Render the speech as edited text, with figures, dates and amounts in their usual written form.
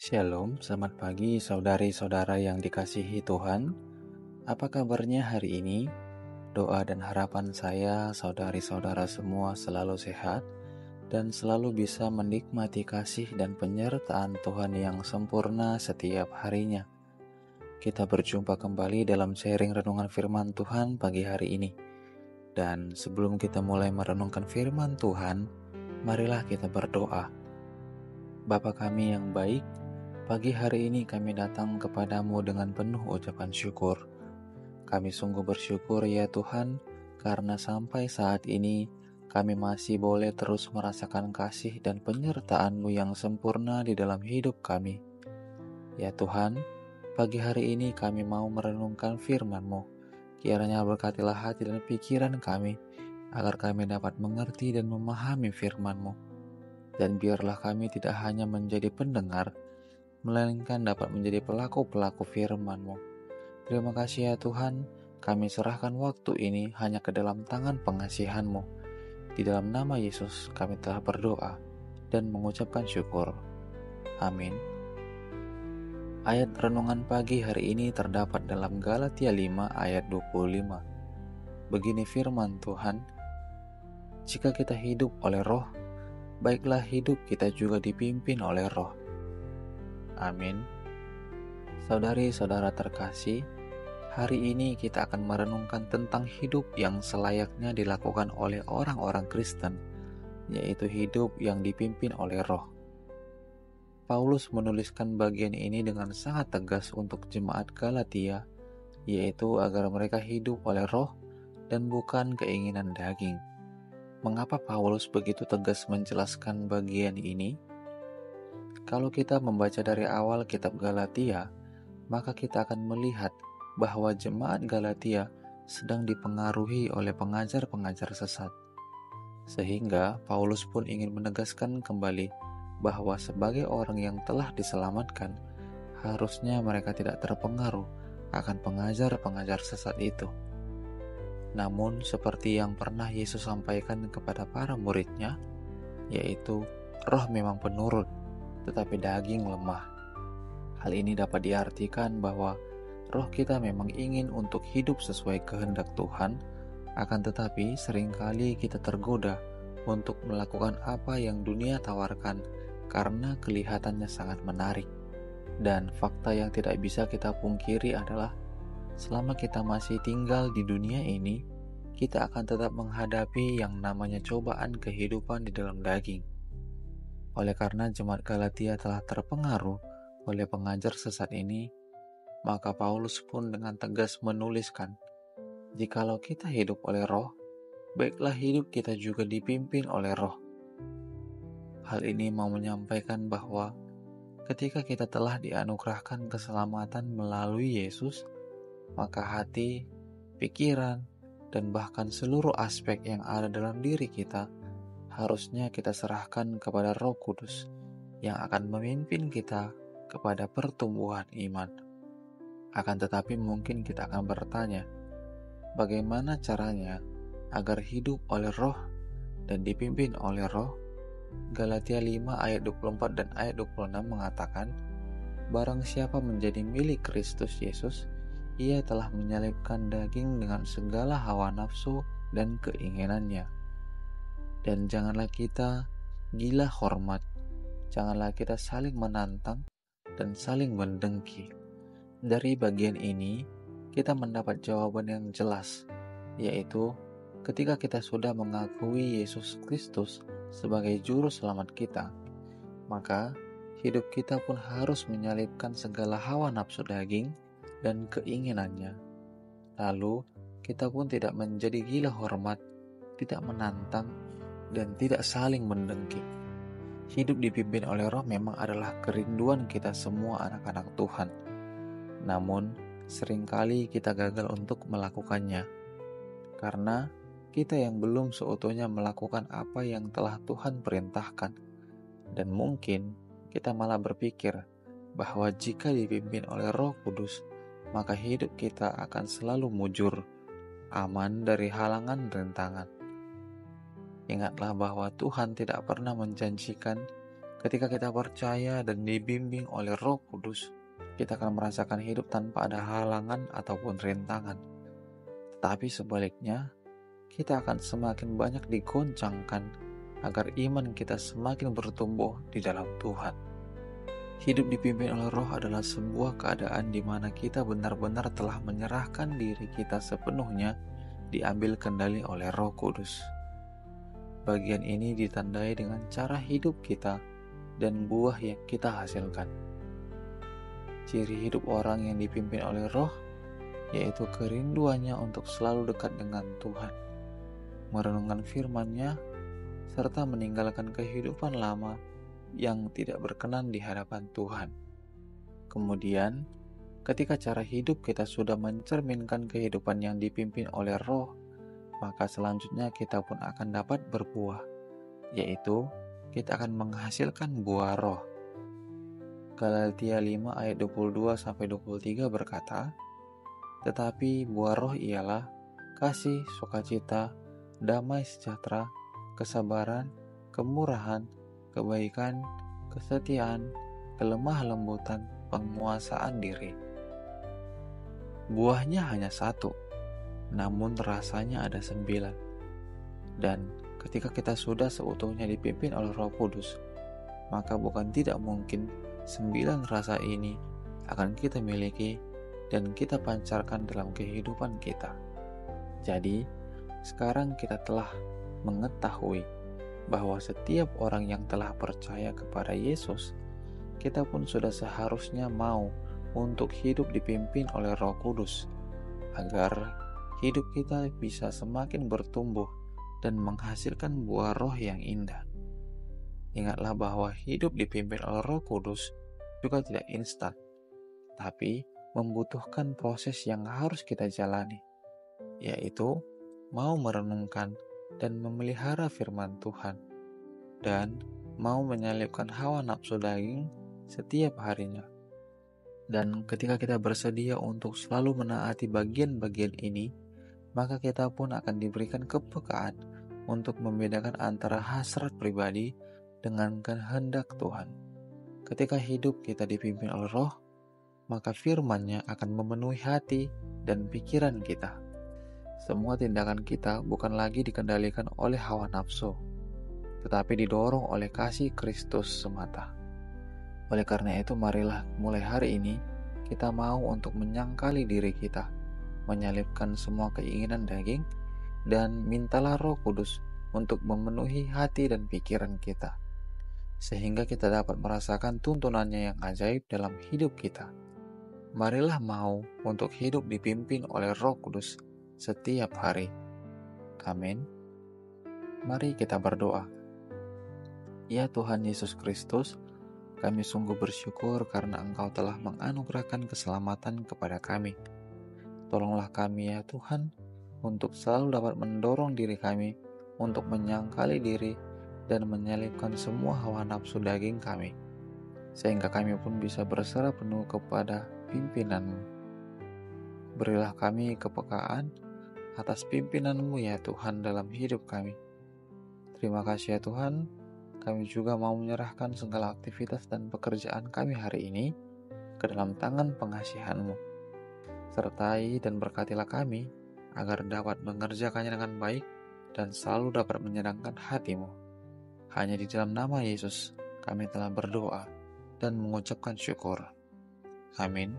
Shalom, selamat pagi saudari-saudara yang dikasihi Tuhan. Apa kabarnya hari ini? Doa dan harapan saya saudari-saudara semua selalu sehat dan selalu bisa menikmati kasih dan penyertaan Tuhan yang sempurna setiap harinya. Kita berjumpa kembali dalam sharing renungan firman Tuhan pagi hari ini. Dan sebelum kita mulai merenungkan firman Tuhan, marilah kita berdoa. Bapa kami yang baik, pagi hari ini kami datang kepadamu dengan penuh ucapan syukur. Kami sungguh bersyukur ya Tuhan, karena sampai saat ini kami masih boleh terus merasakan kasih dan penyertaan-Mu yang sempurna di dalam hidup kami. Ya Tuhan, pagi hari ini kami mau merenungkan firman-Mu. Kiranya berkatilah hati dan pikiran kami, agar kami dapat mengerti dan memahami firman-Mu. Dan biarlah kami tidak hanya menjadi pendengar, melainkan dapat menjadi pelaku-pelaku firman-Mu. Terima kasih ya Tuhan, kami serahkan waktu ini hanya ke dalam tangan pengasihan-Mu. Di dalam nama Yesus kami telah berdoa dan mengucapkan syukur. Amin. Ayat renungan pagi hari ini terdapat dalam Galatia 5 ayat 25. Begini firman Tuhan, jika kita hidup oleh roh, baiklah hidup kita juga dipimpin oleh roh. Amin. Saudari-saudara terkasih, hari ini kita akan merenungkan tentang hidup yang selayaknya dilakukan oleh orang-orang Kristen, yaitu hidup yang dipimpin oleh roh. Paulus menuliskan bagian ini dengan sangat tegas untuk jemaat Galatia, yaitu agar mereka hidup oleh roh dan bukan keinginan daging. Mengapa Paulus begitu tegas menjelaskan bagian ini? Kalau kita membaca dari awal kitab Galatia, maka kita akan melihat bahwa jemaat Galatia sedang dipengaruhi oleh pengajar-pengajar sesat. Sehingga Paulus pun ingin menegaskan kembali bahwa sebagai orang yang telah diselamatkan, harusnya mereka tidak terpengaruh akan pengajar-pengajar sesat itu. Namun seperti yang pernah Yesus sampaikan kepada para muridnya, yaitu roh memang penurut, tetapi daging lemah. Hal ini dapat diartikan bahwa roh kita memang ingin untuk hidup sesuai kehendak Tuhan, akan tetapi seringkali kita tergoda untuk melakukan apa yang dunia tawarkan karena kelihatannya sangat menarik. Dan fakta yang tidak bisa kita pungkiri adalah selama kita masih tinggal di dunia ini, kita akan tetap menghadapi yang namanya cobaan kehidupan di dalam daging. Oleh karena jemaat Galatia telah terpengaruh oleh pengajar sesat ini, maka Paulus pun dengan tegas menuliskan, jikalau kita hidup oleh roh, baiklah hidup kita juga dipimpin oleh roh. Hal ini mau menyampaikan bahwa ketika kita telah dianugerahkan keselamatan melalui Yesus, maka hati, pikiran, dan bahkan seluruh aspek yang ada dalam diri kita harusnya kita serahkan kepada Roh Kudus yang akan memimpin kita kepada pertumbuhan iman. Akan tetapi mungkin kita akan bertanya, bagaimana caranya agar hidup oleh roh dan dipimpin oleh roh? Galatia 5 ayat 24 dan ayat 26 mengatakan, barang siapa menjadi milik Kristus Yesus, ia telah menyalibkan daging dengan segala hawa nafsu dan keinginannya. Dan janganlah kita gila hormat, janganlah kita saling menantang dan saling mendengki. Dari bagian ini, kita mendapat jawaban yang jelas, yaitu ketika kita sudah mengakui Yesus Kristus sebagai juru selamat kita, maka hidup kita pun harus menyalibkan segala hawa nafsu daging dan keinginannya. Lalu, kita pun tidak menjadi gila hormat, tidak menantang, dan tidak saling mendengki. Hidup dipimpin oleh roh memang adalah kerinduan kita semua anak-anak Tuhan. Namun, seringkali kita gagal untuk melakukannya. Karena kita yang belum seutuhnya melakukan apa yang telah Tuhan perintahkan. Dan mungkin kita malah berpikir bahwa jika dipimpin oleh Roh Kudus, maka hidup kita akan selalu mujur, aman dari halangan rintangan. Ingatlah bahwa Tuhan tidak pernah menjanjikan Ketika kita percaya dan dibimbing oleh Roh Kudus, kita akan merasakan hidup tanpa ada halangan ataupun rintangan. Tetapi sebaliknya, kita akan semakin banyak digoncangkan agar iman kita semakin bertumbuh di dalam Tuhan. Hidup dipimpin oleh Roh adalah sebuah keadaan di mana kita benar-benar telah menyerahkan diri kita sepenuhnya diambil kendali oleh Roh Kudus. Bagian ini ditandai dengan cara hidup kita dan buah yang kita hasilkan. Ciri hidup orang yang dipimpin oleh Roh yaitu kerinduannya untuk selalu dekat dengan Tuhan, merenungkan firman-Nya, serta meninggalkan kehidupan lama yang tidak berkenan di hadapan Tuhan. Kemudian, ketika cara hidup kita sudah mencerminkan kehidupan yang dipimpin oleh Roh, maka selanjutnya kita pun akan dapat berbuah, yaitu kita akan menghasilkan buah Roh. Galatia 5 ayat 22-23 berkata, "Tetapi buah Roh ialah kasih, sukacita, damai sejahtera, kesabaran, kemurahan, kebaikan, kesetiaan, kelemah lembutan, penguasaan diri." Buahnya hanya satu, namun rasanya ada 9. Dan ketika kita sudah seutuhnya dipimpin oleh Roh Kudus, maka bukan tidak mungkin 9 rasa ini akan kita miliki dan kita pancarkan dalam kehidupan kita. Jadi, sekarang kita telah mengetahui bahwa setiap orang yang telah percaya kepada Yesus, kita pun sudah seharusnya mau untuk hidup dipimpin oleh Roh Kudus, agar hidup kita bisa semakin bertumbuh dan menghasilkan buah Roh yang indah. Ingatlah bahwa hidup dipimpin oleh Roh Kudus juga tidak instan, tapi membutuhkan proses yang harus kita jalani, yaitu mau merenungkan dan memelihara firman Tuhan, dan mau menyelipkan hawa nafsu daging setiap harinya. Dan ketika kita bersedia untuk selalu menaati bagian-bagian ini, maka kita pun akan diberikan kepekaan untuk membedakan antara hasrat pribadi dengan kehendak Tuhan. Ketika hidup kita dipimpin oleh Roh, maka firman-Nya akan memenuhi hati dan pikiran kita. Semua tindakan kita bukan lagi dikendalikan oleh hawa nafsu, tetapi didorong oleh kasih Kristus semata. Oleh karena itu, marilah mulai hari ini kita mau untuk menyangkali diri kita, menyalipkan semua keinginan daging, dan mintalah Roh Kudus untuk memenuhi hati dan pikiran kita, sehingga kita dapat merasakan tuntunannya yang ajaib dalam hidup kita. Marilah mau untuk hidup dipimpin oleh Roh Kudus setiap hari. Amin. Mari kita berdoa. Ya Tuhan Yesus Kristus, kami sungguh bersyukur karena Engkau telah menganugerahkan keselamatan kepada kami. Tolonglah kami ya Tuhan, untuk selalu dapat mendorong diri kami untuk menyangkali diri dan menyalipkan semua hawa nafsu daging kami, sehingga kami pun bisa berserah penuh kepada pimpinan-Mu. Berilah kami kepekaan atas pimpinan-Mu ya Tuhan dalam hidup kami. Terima kasih ya Tuhan, kami juga mau menyerahkan segala aktivitas dan pekerjaan kami hari ini ke dalam tangan pengasihan-Mu. Sertai dan berkatilah kami agar dapat mengerjakannya dengan baik dan selalu dapat menyenangkan hati-Mu. Hanya di dalam nama Yesus kami telah berdoa dan mengucapkan syukur. Amin.